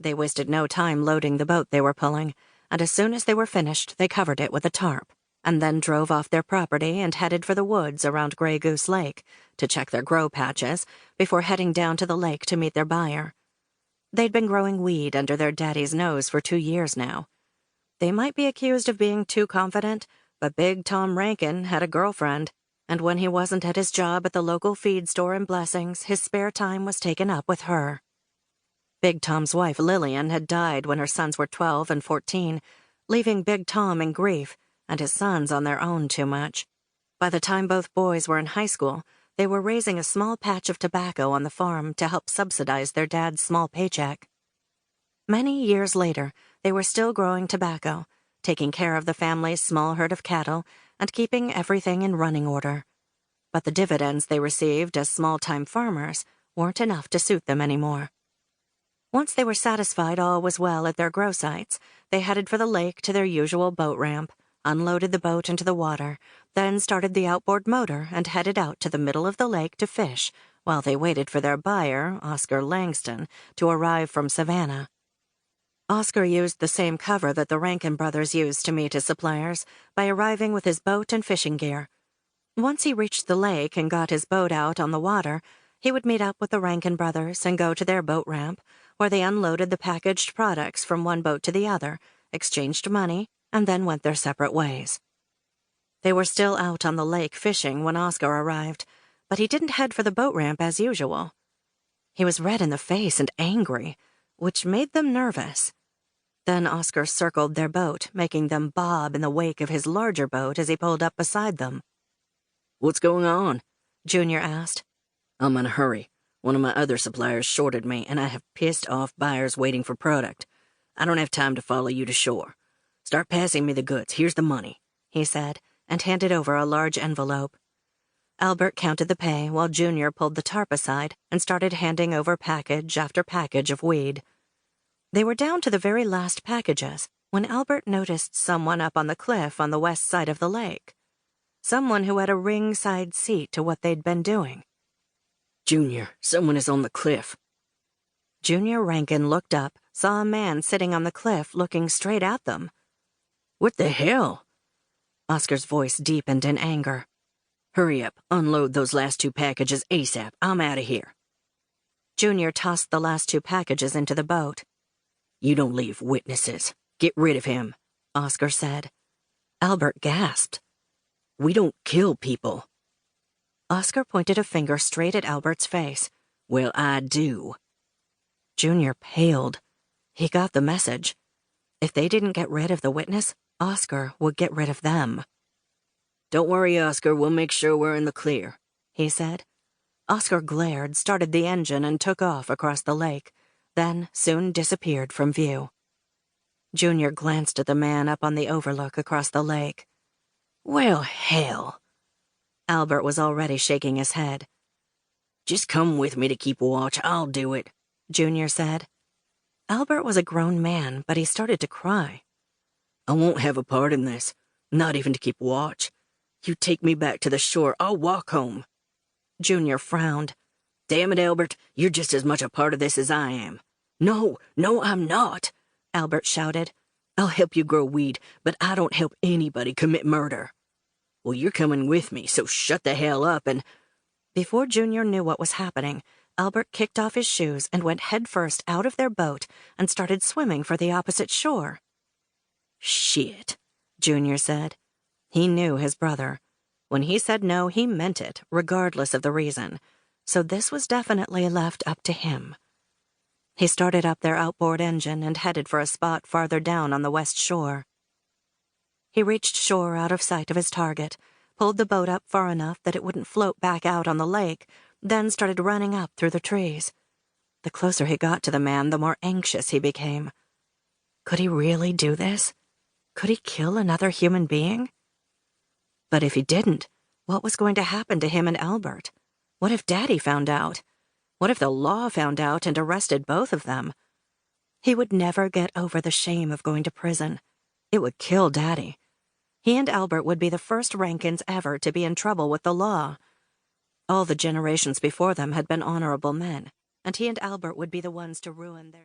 They wasted no time loading the boat they were pulling, and as soon as they were finished, they covered it with a tarp, and then drove off their property and headed for the woods around Grey Goose Lake to check their grow patches before heading down to the lake to meet their buyer. They'd been growing weed under their daddy's nose for 2 years now. They might be accused of being too confident, but Big Tom Rankin had a girlfriend, and when he wasn't at his job at the local feed store in Blessings, his spare time was taken up with her. Big Tom's wife, Lillian, had died when her sons were 12 and 14, leaving Big Tom in grief and his sons on their own too much. By the time both boys were in high school, they were raising a small patch of tobacco on the farm to help subsidize their dad's small paycheck. Many years later, they were still growing tobacco, taking care of the family's small herd of cattle, and keeping everything in running order. But the dividends they received as small-time farmers weren't enough to suit them anymore. Once they were satisfied all was well at their grow sites, they headed for the lake to their usual boat ramp, unloaded the boat into the water, then started the outboard motor and headed out to the middle of the lake to fish while they waited for their buyer, Oscar Langston, to arrive from Savannah. Oscar used the same cover that the Rankin brothers used to meet his suppliers by arriving with his boat and fishing gear. Once he reached the lake and got his boat out on the water, he would meet up with the Rankin brothers and go to their boat ramp, where they unloaded the packaged products from one boat to the other, exchanged money, and then went their separate ways. They were still out on the lake fishing when Oscar arrived, but he didn't head for the boat ramp as usual. He was red in the face and angry, which made them nervous. Then Oscar circled their boat, making them bob in the wake of his larger boat as he pulled up beside them. "What's going on?" Junior asked. "I'm in a hurry. One of my other suppliers shorted me, and I have pissed-off buyers waiting for product. I don't have time to follow you to shore. Start passing me the goods. Here's the money," he said, and handed over a large envelope. Albert counted the pay while Junior pulled the tarp aside and started handing over package after package of weed. They were down to the very last packages when Albert noticed someone up on the cliff on the west side of the lake. Someone who had a ringside seat to what they'd been doing. "Junior, someone is on the cliff." Junior Rankin looked up, saw a man sitting on the cliff looking straight at them. "What the hell?" Oscar's voice deepened in anger. "Hurry up, unload those last 2 packages ASAP. I'm out of here." Junior tossed the last 2 packages into the boat. "You don't leave witnesses. Get rid of him," Oscar said. Albert gasped. "We don't kill people." Oscar pointed a finger straight at Albert's face. "Well, I do." Junior paled. He got the message. If they didn't get rid of the witness, Oscar would get rid of them. "Don't worry, Oscar. We'll make sure we're in the clear," he said. Oscar glared, started the engine, and took off across the lake, then soon disappeared from view. Junior glanced at the man up on the overlook across the lake. "Well, hell." Albert was already shaking his head. "Just come with me to keep watch. I'll do it," Junior said. Albert was a grown man, but he started to cry. "I won't have a part in this, not even to keep watch. You take me back to the shore, I'll walk home." Junior frowned. "Damn it, Albert, you're just as much a part of this as I am." No, I'm not," Albert shouted. "I'll help you grow weed, but I don't help anybody commit murder." "Well, you're coming with me, so shut the hell up and—" Before Junior knew what was happening, Albert kicked off his shoes and went headfirst out of their boat and started swimming for the opposite shore. "Shit," Junior said. He knew his brother. When he said no, he meant it, regardless of the reason. So this was definitely left up to him. He started up their outboard engine and headed for a spot farther down on the west shore. He reached shore out of sight of his target, pulled the boat up far enough that it wouldn't float back out on the lake, then started running up through the trees. The closer he got to the man, the more anxious he became. Could he really do this? Could he kill another human being? But if he didn't, what was going to happen to him and Albert? What if Daddy found out? What if the law found out and arrested both of them? He would never get over the shame of going to prison. It would kill Daddy. He and Albert would be the first Rankins ever to be in trouble with the law. All the generations before them had been honorable men, and he and Albert would be the ones to ruin their...